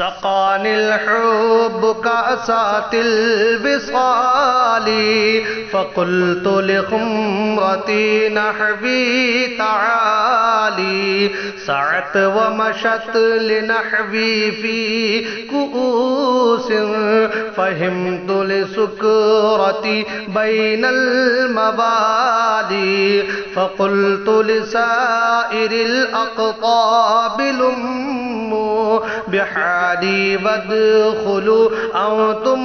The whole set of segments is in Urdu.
سقاني الحب كأسات الوصال فقلت لخمرتي نحوي تعالي سعت ومشت لنحوي في كؤوس فهمت لسكرتي بين الموالي فقلت لسائر الأقطاب لموا بحالي وادخلوا أنتم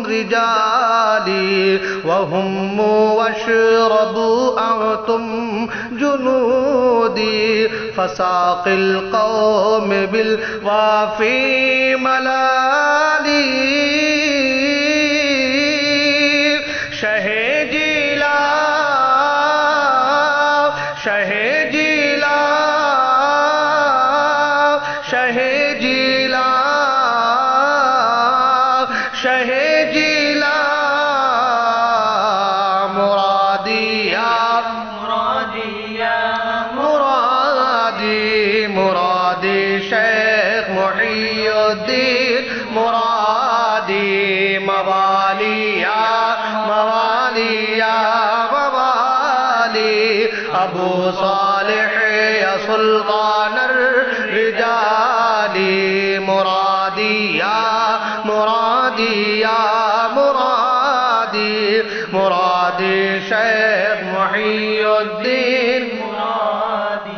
رجالي وهموا واشربوا أنتم جنودي فساق القوم بالوافي ملالي شهجلا شهجلا شهجلا شهجلا مراديا مراديا مرادي مرادي شيخ محي الدين مرادي مواليا مواليا موالي أبو صالح يا سلطان الرجال مراديا مراديا مرادي مرادي شيخ محي الدين مرادي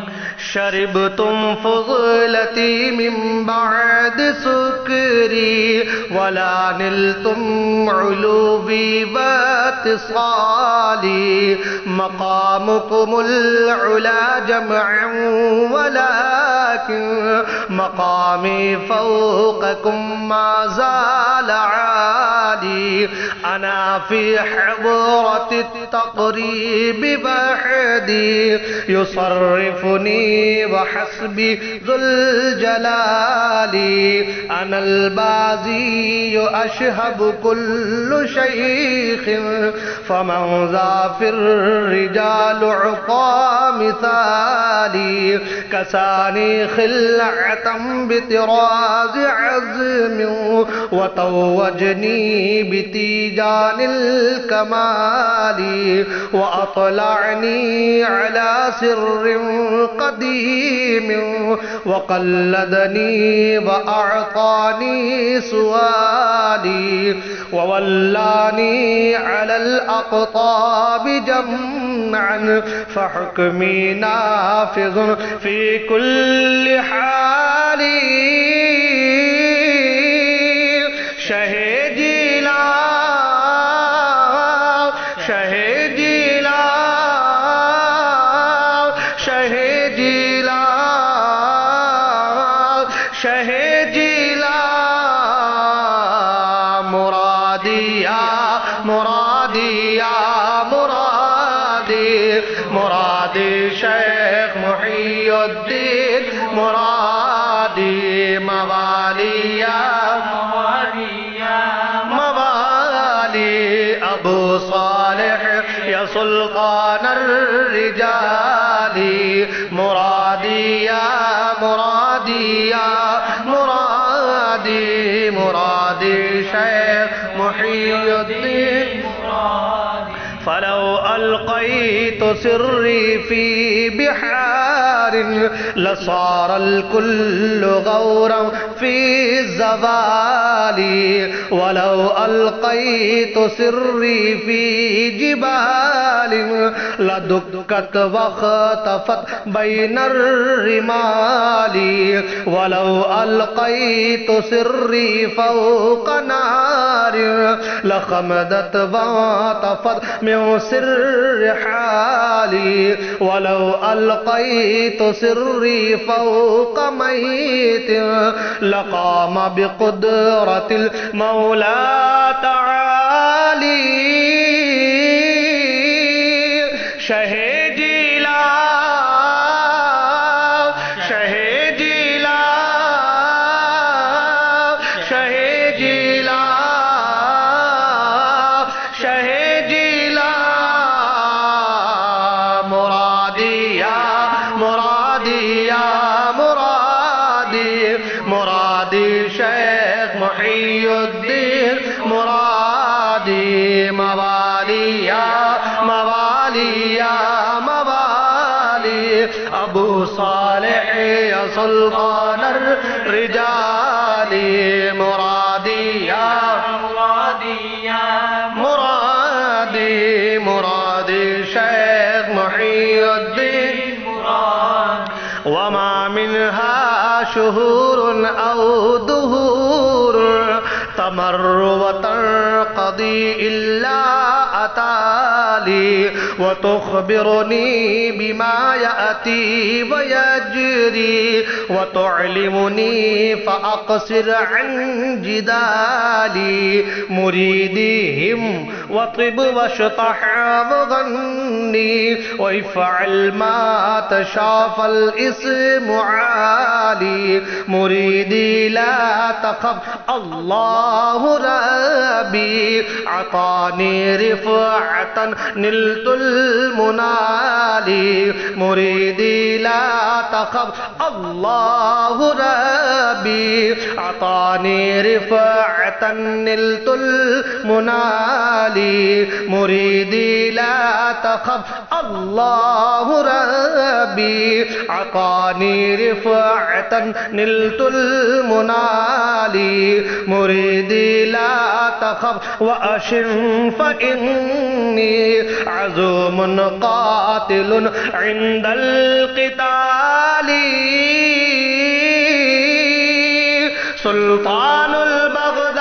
شربتم فضلتي من بعد سكري ولا نلتم علوبي واتصالي مقامكم العلا جمعا ولكن مقامي فوقكم ما زال عالي أنا في حضرة التقريب وحدي يصرفني وحسبي ذو الجلال أنا البازي أشهب كل شيخ فمن ذا في الرجال عقى مثالي كساني خلعة بطراز عزم وتوجني بتيجان الكمال وأطلعني على سر قديم وقلدني وأعطاني سؤالي وولاني على الأقطاب جمعا فحكمي نافذ في كل حال شهدنا شهدنا شهدنا شهدنا مراديا مراديا مرادي مرادي شيخ محي الدين مرادي مواليا مواليا موالي أبو صالح يا سلطان الرجال مرادي يا مرادي يا مرادي مرادي شيخ محي الدين فلو ألقيت سري في بحار لصار الكل غورا في الزوال ولو ألقيت سري في جبال لدكت واختفت بين الرمال ولو ألقيت سري فوق نار لخمدت وطفت من سر حالي ولو ألقيت سري فوق ميت لقام بقدرة المولى تعالي شهيدي مرادي شيخ محي الدين مرادي موالي يا موالي يا موالي أبو صالح يا سلطان الرجال مرادي يا مرادي يا مرادي مرادي شيخ محي الدين مرادي وما منها شهور أو دهور تمر وتنقضي إلا أتالي وتخبرني بما يأتي ويجري وتعلمني فأقصر عن جدالي مريديهم واطب واشطح وغني وافعل ما تشاء فالاسم عالي مريدي لا تخف الله ربي عطاني رفعة نلت المنالي مريدي لا تخف الله ربي عطاني رفعة نلت المنالي مريدي لا تخف الله ربي عطاني رفعة نلت المنالي مريدي لا تخف وأشر فإني عزوم قاتل عند القتال سلطان البغداد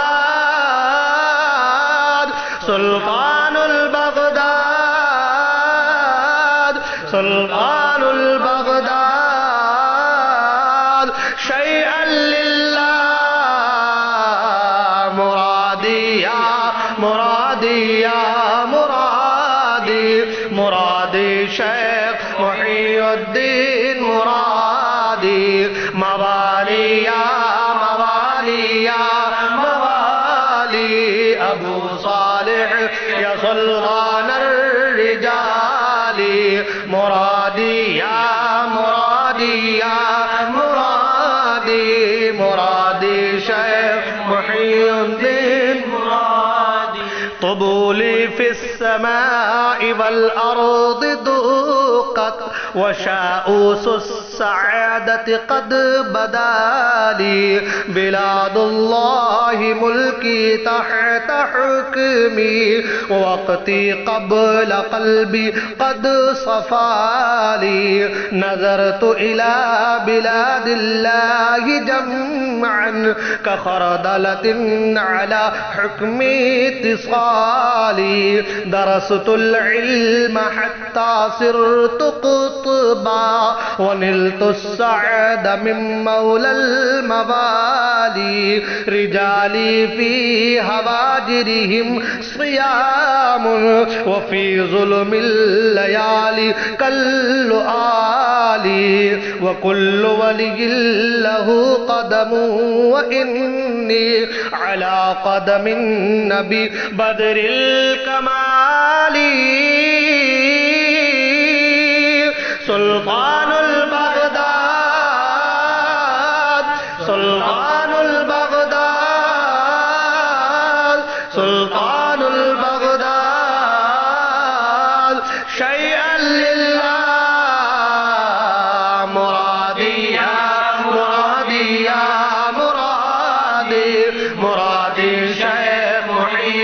سلطان البغداد سلطان البغداد شيئا لله مرادي يا مرادي يا مرادي مرادي شيخ محي الدين مرادي موالي يا موالي يا موالي أبو صالح يا سلطان الرجال مرادي يا مرادي يا مرادي مرادي شيخ محي الدين مرادي طبولي في السماء والأرض ذوقت وشاؤوس السعادة قد بدالي بلاد الله ملكي تحت حكمي وقتي قبل قلبي قد صفالي نظرت إلى بلاد الله جمعا كخردلة على حكم اتصالي درست العلم حتى صرت قطبا ونلت السعد من مولى الموالي رجالي في هواجرهم صيام وفي ظلم الليالي كاللؤالي وكل ولي له قدم وإني على قدم النبي بدر الكمال سلطان البغداد سلطان البغداد سلطان البغداد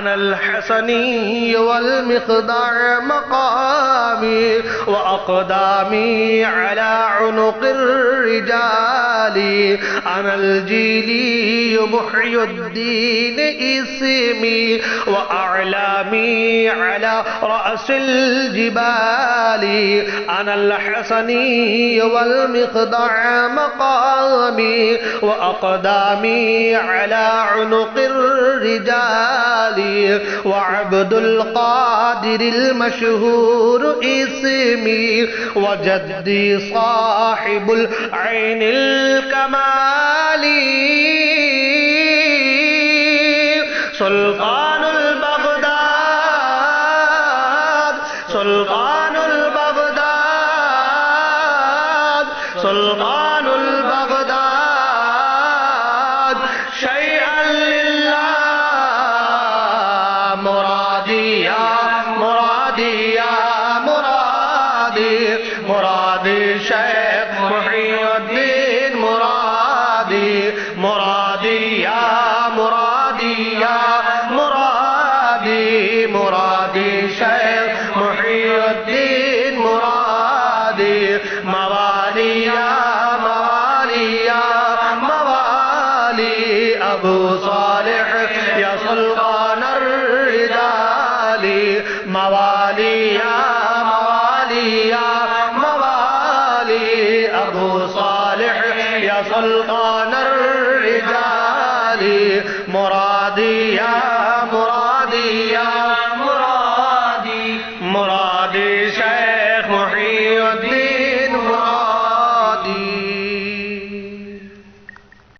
أنا الحسني والمخدع مقامي وأقدامي على عنق الرجال أنا الجيلي محي الدين اسمي وأعلامي على رأس الجبال أنا الحسني والمخدع مقامي وأقدامي على عنق الرجال وعبد القادر المشهور اسمي وجدي صاحب العين الكمال سلطان البغداد سلطان البغداد سلطان البغداد شيئا لله مرادي يا مرادي يا مرادي مرادي شيخ محي الدين مرادي مرادي يا مرادي يا مرادي مرادي شيخ محي الدين مرادي موالي يا موالي يا موالي أبو صالح يا سلطان الرجال موالي يا موالي يا موالي أبو صالح يا سلطان الرجال مرادي يا مرادي يا مرادي مرادي شيخ محي الدين مرادي